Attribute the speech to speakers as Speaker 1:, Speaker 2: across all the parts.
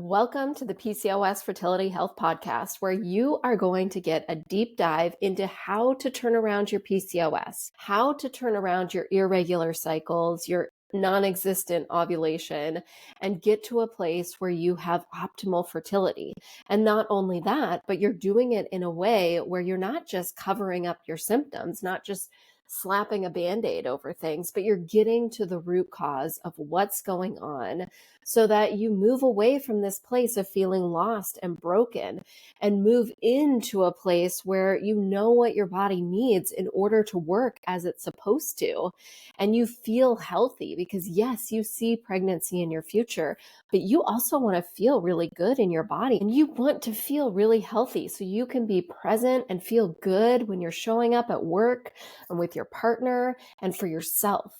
Speaker 1: Welcome to the PCOS Fertility Health Podcast, where you are going to get a deep dive into how to turn around your PCOS, how to turn around your irregular cycles, your non-existent ovulation, and get to a place where you have optimal fertility. And not only that, but you're doing it in a way where you're not just covering up your symptoms, not just slapping a Band-Aid over things, but you're getting to the root cause of what's going on so that you move away from this place of feeling lost and broken and move into a place where you know what your body needs in order to work as it's supposed to. And you feel healthy because yes, you see pregnancy in your future, but you also want to feel really good in your body and you want to feel really healthy so you can be present and feel good when you're showing up at work and with your partner and for yourself.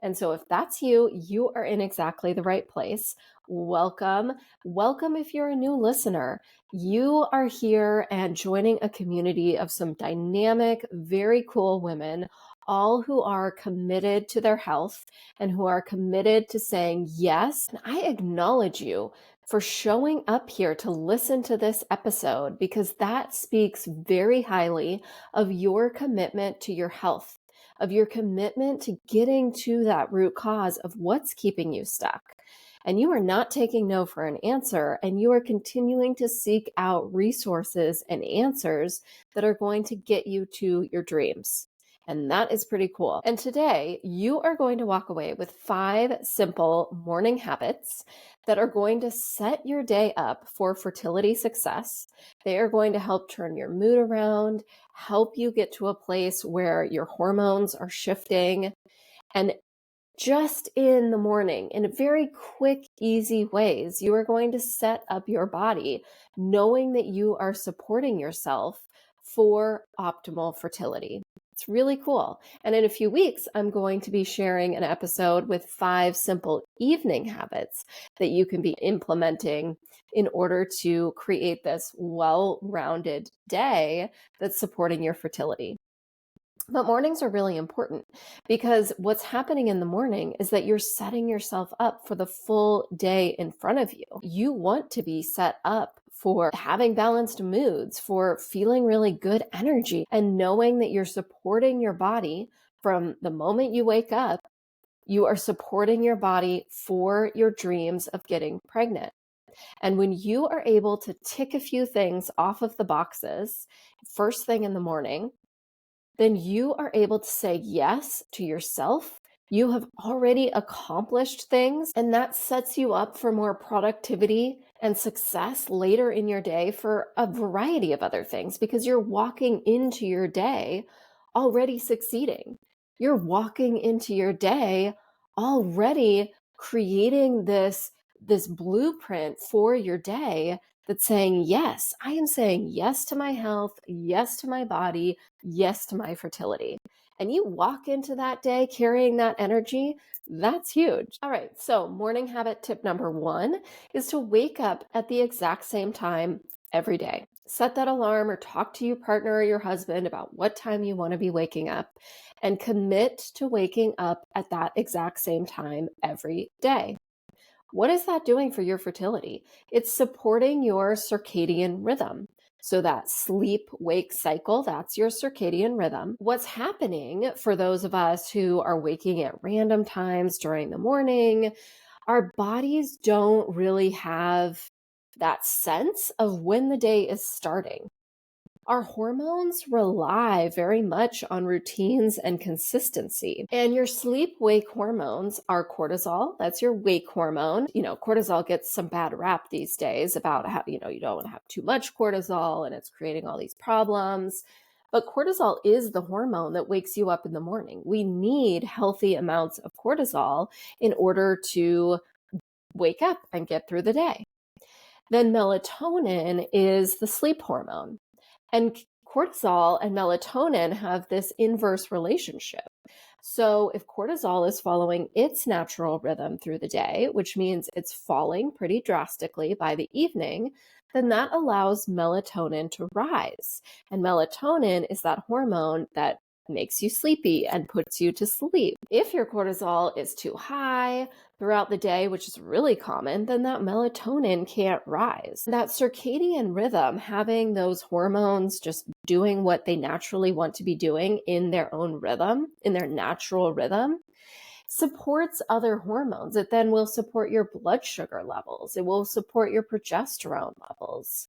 Speaker 1: And so if that's you, you are in exactly the right place. Welcome. Welcome if you're a new listener. You are here and joining a community of some dynamic, very cool women, all who are committed to their health and who are committed to saying yes. And I acknowledge you for showing up here to listen to this episode because that speaks very highly of your commitment to your health, of your commitment to getting to that root cause of what's keeping you stuck. And you are not taking no for an answer, and you are continuing to seek out resources and answers that are going to get you to your dreams. And that is pretty cool. And today you are going to walk away with 5 simple morning habits that are going to set your day up for fertility success. They are going to help turn your mood around, help you get to a place where your hormones are shifting. And just in the morning, in very quick, easy ways, you are going to set up your body knowing that you are supporting yourself for optimal fertility. It's really cool. And in a few weeks, I'm going to be sharing an episode with 5 simple evening habits that you can be implementing in order to create this well-rounded day that's supporting your fertility. But mornings are really important because what's happening in the morning is that you're setting yourself up for the full day in front of you. You want to be set up for having balanced moods, for feeling really good energy, and knowing that you're supporting your body from the moment you wake up. You are supporting your body for your dreams of getting pregnant. And when you are able to tick a few things off of the boxes first thing in the morning, then you are able to say yes to yourself. You have already accomplished things, and that sets you up for more productivity and success later in your day for a variety of other things because you're walking into your day already succeeding. You're walking into your day already creating this blueprint for your day that's saying, yes, I am saying yes to my health, yes to my body, yes to my fertility. And you walk into that day carrying that energy, that's huge. All right, so morning habit tip number 1 is to wake up at the exact same time every day. Set that alarm or talk to your partner or your husband about what time you want to be waking up and commit to waking up at that exact same time every day. What is that doing for your fertility? It's supporting your circadian rhythm. So that sleep-wake cycle, that's your circadian rhythm. What's happening for those of us who are waking at random times during the morning, our bodies don't really have that sense of when the day is starting. Our hormones rely very much on routines and consistency. And your sleep-wake hormones are cortisol. That's your wake hormone. Cortisol gets some bad rap these days about how, you don't want to have too much cortisol and it's creating all these problems. But cortisol is the hormone that wakes you up in the morning. We need healthy amounts of cortisol in order to wake up and get through the day. Then melatonin is the sleep hormone. And cortisol and melatonin have this inverse relationship. So if cortisol is following its natural rhythm through the day, which means it's falling pretty drastically by the evening, then that allows melatonin to rise. And melatonin is that hormone that makes you sleepy and puts you to sleep. If your cortisol is too high, throughout the day, which is really common, then that melatonin can't rise. That circadian rhythm, having those hormones just doing what they naturally want to be doing in their own rhythm, in their natural rhythm, supports other hormones. It then will support your blood sugar levels. It will support your progesterone levels.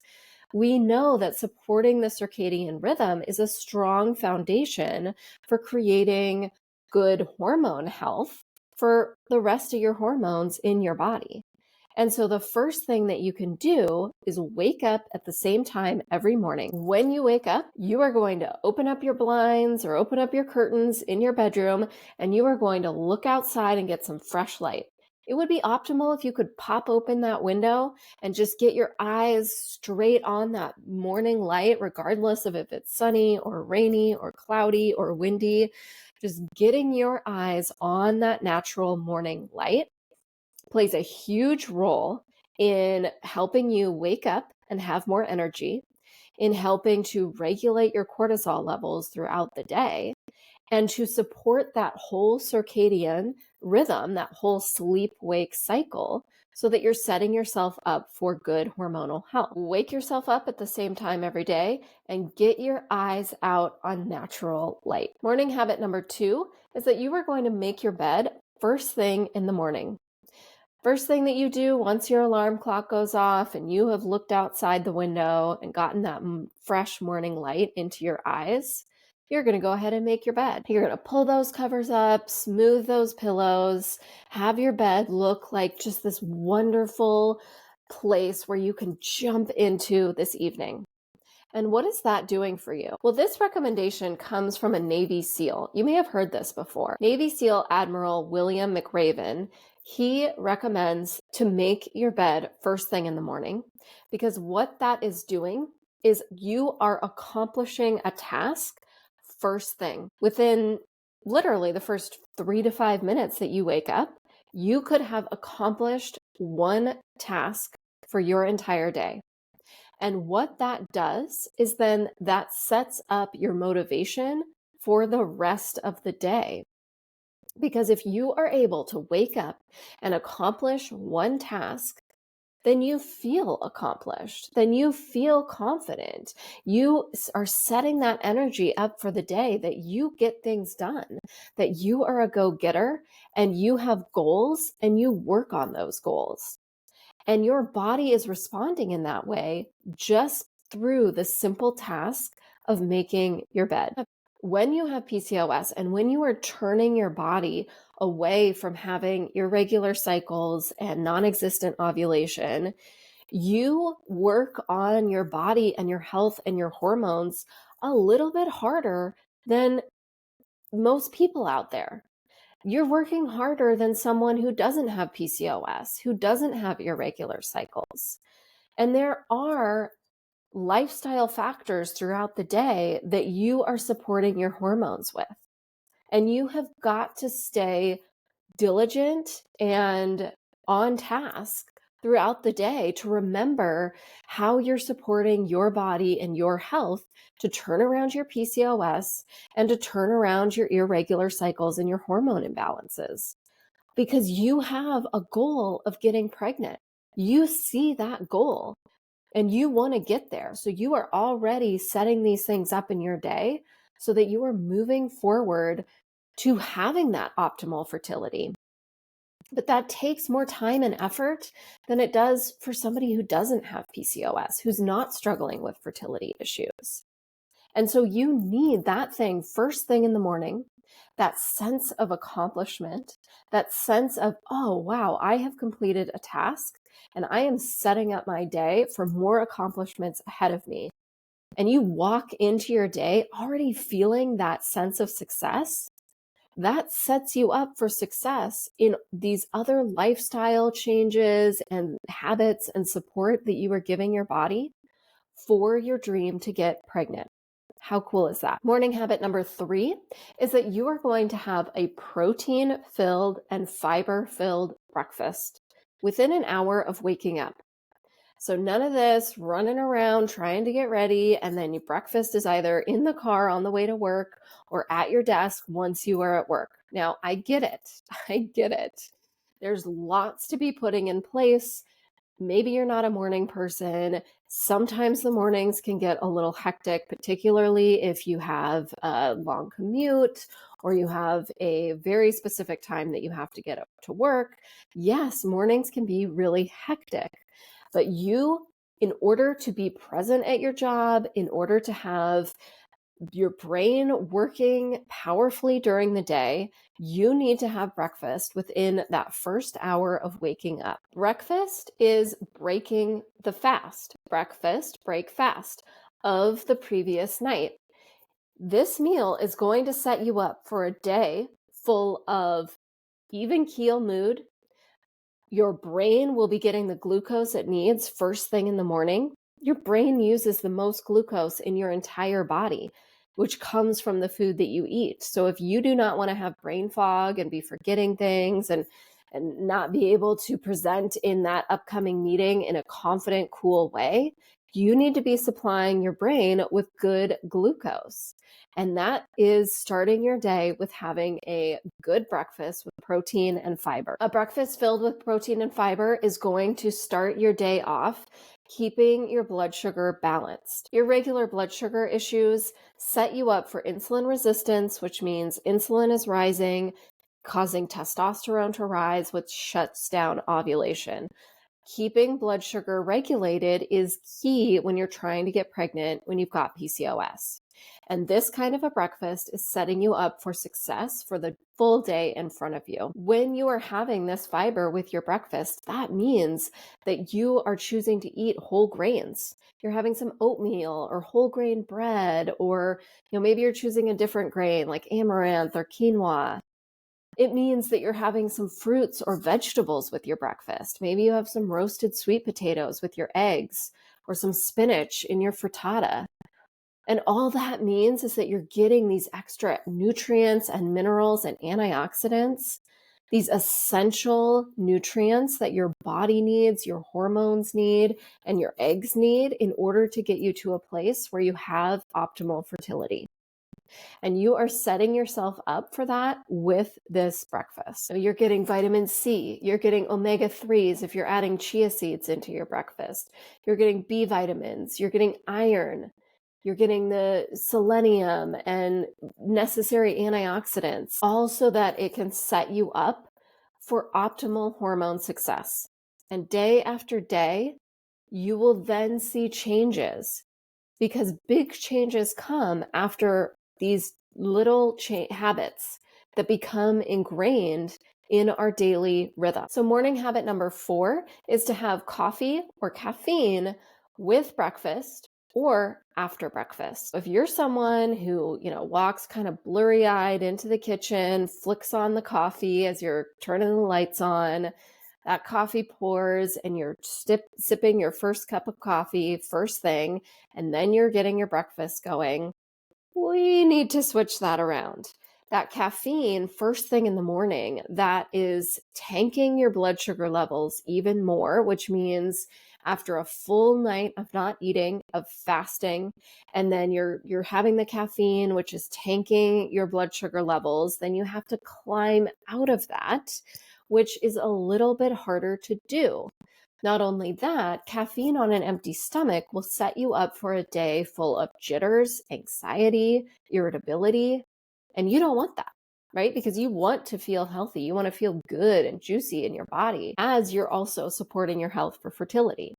Speaker 1: We know that supporting the circadian rhythm is a strong foundation for creating good hormone health for the rest of your hormones in your body. And so the first thing that you can do is wake up at the same time every morning. When you wake up, you are going to open up your blinds or open up your curtains in your bedroom, and you are going to look outside and get some fresh light. It would be optimal if you could pop open that window and just get your eyes straight on that morning light, regardless of if it's sunny or rainy or cloudy or windy. Just getting your eyes on that natural morning light plays a huge role in helping you wake up and have more energy, in helping to regulate your cortisol levels throughout the day, and to support that whole circadian rhythm, that whole sleep-wake cycle, so that you're setting yourself up for good hormonal health. Wake yourself up at the same time every day and get your eyes out on natural light. Morning habit number 2 is that you are going to make your bed first thing in the morning. First thing that you do once your alarm clock goes off and you have looked outside the window and gotten that fresh morning light into your eyes, you're going to go ahead and make your bed. You're going to pull those covers up, smooth those pillows, have your bed look like just this wonderful place where you can jump into this evening. And what is that doing for you? Well, this recommendation comes from a Navy SEAL. You may have heard this before. Navy SEAL Admiral William McRaven, he recommends to make your bed first thing in the morning, because what that is doing is you are accomplishing a task first thing. Within literally the first 3 to 5 minutes that you wake up, you could have accomplished one task for your entire day. And what that does is then that sets up your motivation for the rest of the day. Because if you are able to wake up and accomplish one task, then you feel accomplished, then you feel confident. You are setting that energy up for the day that you get things done, that you are a go-getter and you have goals and you work on those goals. And your body is responding in that way just through the simple task of making your bed. When you have PCOS and when you are turning your body away from having irregular cycles and non-existent ovulation, you work on your body and your health and your hormones a little bit harder than most people out there. You're working harder than someone who doesn't have PCOS, who doesn't have irregular cycles. And there are lifestyle factors throughout the day that you are supporting your hormones with. And you have got to stay diligent and on task throughout the day to remember how you're supporting your body and your health to turn around your PCOS and to turn around your irregular cycles and your hormone imbalances. Because you have a goal of getting pregnant. You see that goal and you want to get there. So you are already setting these things up in your day so that you are moving forward to having that optimal fertility. But that takes more time and effort than it does for somebody who doesn't have PCOS, who's not struggling with fertility issues. And so you need that thing first thing in the morning, that sense of accomplishment, that sense of, oh, wow, I have completed a task and I am setting up my day for more accomplishments ahead of me. And you walk into your day already feeling that sense of success. That sets you up for success in these other lifestyle changes and habits and support that you are giving your body for your dream to get pregnant. How cool is that? Morning habit number 3 is that you are going to have a protein-filled and fiber-filled breakfast within an hour of waking up. So none of this running around trying to get ready, and then your breakfast is either in the car on the way to work or at your desk once you are at work. Now, I get it. I get it. There's lots to be putting in place. Maybe you're not a morning person. Sometimes the mornings can get a little hectic, particularly if you have a long commute or you have a very specific time that you have to get up to work. Yes, mornings can be really hectic, but you, in order to be present at your job, in order to have your brain working powerfully during the day, you need to have breakfast within that first hour of waking up. Breakfast is breaking the fast. Breakfast, break fast of the previous night. This meal is going to set you up for a day full of even keel mood. Your brain will be getting the glucose it needs first thing in the morning. Your brain uses the most glucose in your entire body, which comes from the food that you eat. So if you do not want to have brain fog and be forgetting things and not be able to present in that upcoming meeting in a confident, cool way, you need to be supplying your brain with good glucose. And that is starting your day with having a good breakfast with protein and fiber. A breakfast filled with protein and fiber is going to start your day off keeping your blood sugar balanced. Irregular blood sugar issues set you up for insulin resistance, which means insulin is rising, causing testosterone to rise, which shuts down ovulation. Keeping blood sugar regulated is key when you're trying to get pregnant when you've got PCOS. And this kind of a breakfast is setting you up for success for the full day in front of you. When you are having this fiber with your breakfast, that means that you are choosing to eat whole grains. You're having some oatmeal or whole grain bread, or maybe you're choosing a different grain like amaranth or quinoa. It means that you're having some fruits or vegetables with your breakfast. Maybe you have some roasted sweet potatoes with your eggs or some spinach in your frittata. And all that means is that you're getting these extra nutrients and minerals and antioxidants, these essential nutrients that your body needs, your hormones need, and your eggs need in order to get you to a place where you have optimal fertility. And you are setting yourself up for that with this breakfast. So you're getting vitamin C, you're getting omega-3s if you're adding chia seeds into your breakfast, you're getting B vitamins, you're getting iron, you're getting the selenium and necessary antioxidants, all so that it can set you up for optimal hormone success. And day after day, you will then see changes, because big changes come after these little habits that become ingrained in our daily rhythm. So morning habit number 4 is to have coffee or caffeine with breakfast or after breakfast. If you're someone who, walks kind of blurry-eyed into the kitchen, flicks on the coffee as you're turning the lights on, that coffee pours and you're sipping your first cup of coffee first thing, and then you're getting your breakfast going, we need to switch that around. That caffeine first thing in the morning, that is tanking your blood sugar levels even more, which means after a full night of not eating, of fasting, and then you're having the caffeine, which is tanking your blood sugar levels, then you have to climb out of that, which is a little bit harder to do. Not only that, caffeine on an empty stomach will set you up for a day full of jitters, anxiety, irritability, and you don't want that, right? Because you want to feel healthy. You want to feel good and juicy in your body as you're also supporting your health for fertility.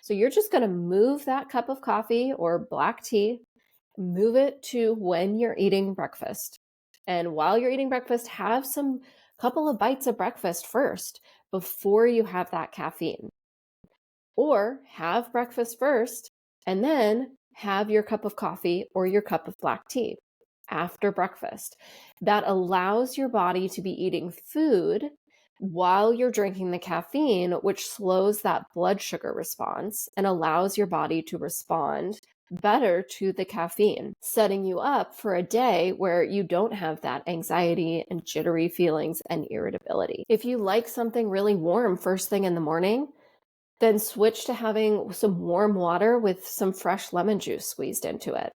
Speaker 1: So you're just going to move that cup of coffee or black tea, move it to when you're eating breakfast. And while you're eating breakfast, have some couple of bites of breakfast first before you have that caffeine. Or have breakfast first and then have your cup of coffee or your cup of black tea after breakfast. That allows your body to be eating food while you're drinking the caffeine, which slows that blood sugar response and allows your body to respond better to the caffeine, setting you up for a day where you don't have that anxiety and jittery feelings and irritability. If you like something really warm first thing in the morning, then switch to having some warm water with some fresh lemon juice squeezed into it.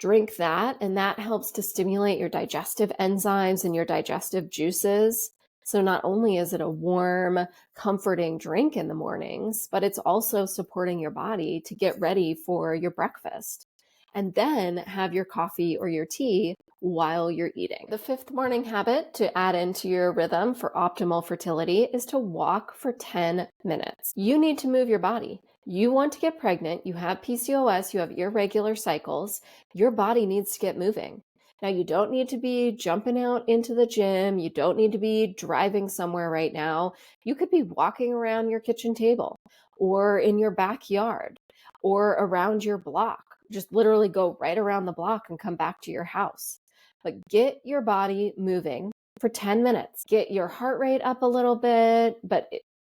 Speaker 1: Drink that, and that helps to stimulate your digestive enzymes and your digestive juices. So not only is it a warm, comforting drink in the mornings, but it's also supporting your body to get ready for your breakfast. And then have your coffee or your tea while you're eating. The fifth morning habit to add into your rhythm for optimal fertility is to walk for 10 minutes. You need to move your body. You want to get pregnant, you have PCOS, you have irregular cycles, your body needs to get moving. Now, you don't need to be jumping out into the gym. You don't need to be driving somewhere right now. You could be walking around your kitchen table or in your backyard or around your block. Just literally go right around the block and come back to your house. But get your body moving for 10 minutes. Get your heart rate up a little bit, but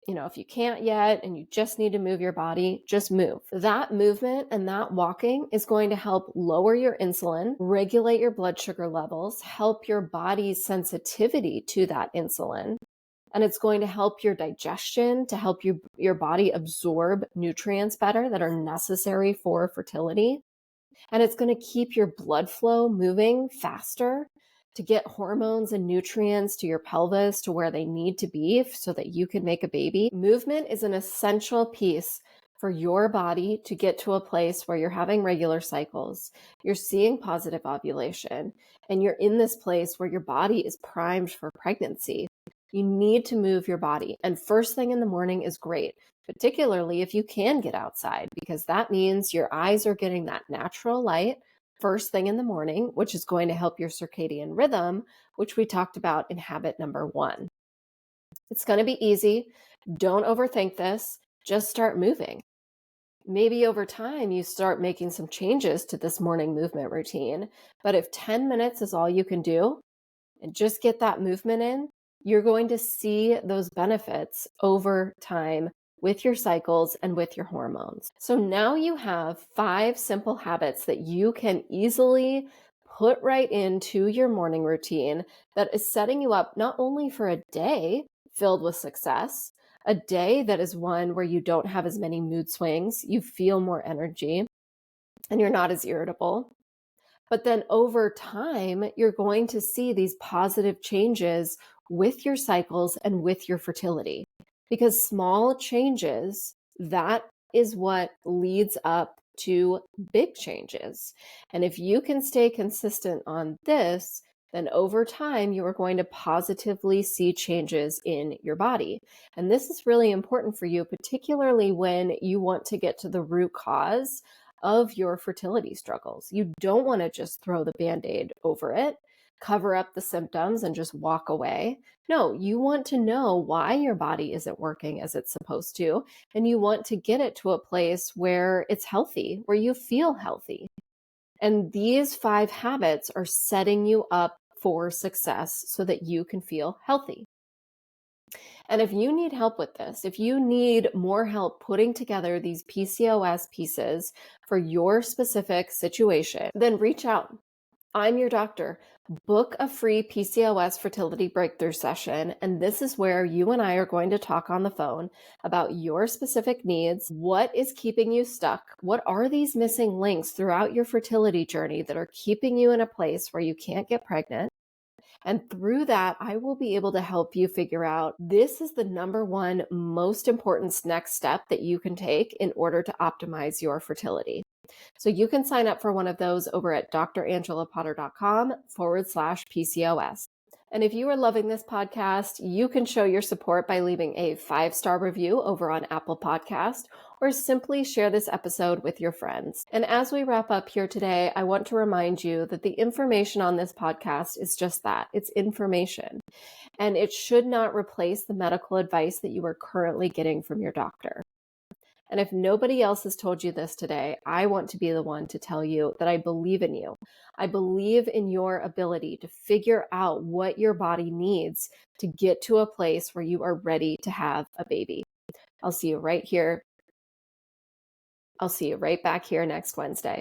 Speaker 1: if you can't yet and you just need to move your body, just move. That movement and that walking is going to help lower your insulin, regulate your blood sugar levels, help your body's sensitivity to that insulin. And it's going to help your digestion, to help your body absorb nutrients better that are necessary for fertility. And it's going to keep your blood flow moving faster to get hormones and nutrients to your pelvis to where they need to be so that you can make a baby. Movement is an essential piece for your body to get to a place where you're having regular cycles, you're seeing positive ovulation, and you're in this place where your body is primed for pregnancy. You need to move your body. And first thing in the morning is great, particularly if you can get outside, because that means your eyes are getting that natural light first thing in the morning, which is going to help your circadian rhythm, which we talked about in habit number 1. It's going to be easy. Don't overthink this. Just start moving. Maybe over time you start making some changes to this morning movement routine, but if 10 minutes is all you can do and just get that movement in, you're going to see those benefits over time with your cycles and with your hormones. So now you have 5 simple habits that you can easily put right into your morning routine that is setting you up not only for a day filled with success, a day that is one where you don't have as many mood swings, you feel more energy, and you're not as irritable. But then over time, you're going to see these positive changes with your cycles and with your fertility. Because small changes, that is what leads up to big changes. And if you can stay consistent on this, then over time, you are going to positively see changes in your body. And this is really important for you, particularly when you want to get to the root cause of your fertility struggles. You don't want to just throw the Band-Aid over it, cover up the symptoms, and just walk away. No, you want to know why your body isn't working as it's supposed to, and you want to get it to a place where it's healthy, where you feel healthy. And these 5 habits are setting you up for success so that you can feel healthy. And if you need help with this, if you need more help putting together these PCOS pieces for your specific situation, then reach out. I'm your doctor. Book a free PCOS Fertility Breakthrough Session, and this is where you and I are going to talk on the phone about your specific needs, what is keeping you stuck, what are these missing links throughout your fertility journey that are keeping you in a place where you can't get pregnant. And through that, I will be able to help you figure out this is the number one most important next step that you can take in order to optimize your fertility. So you can sign up for one of those over at drangelapotter.com/PCOS. And if you are loving this podcast, you can show your support by leaving a 5-star review over on Apple Podcast, or simply share this episode with your friends. And as we wrap up here today, I want to remind you that the information on this podcast is just that. It's information. And it should not replace the medical advice that you are currently getting from your doctor. And if nobody else has told you this today, I want to be the one to tell you that I believe in you. I believe in your ability to figure out what your body needs to get to a place where you are ready to have a baby. I'll see you right here. I'll see you right back here next Wednesday.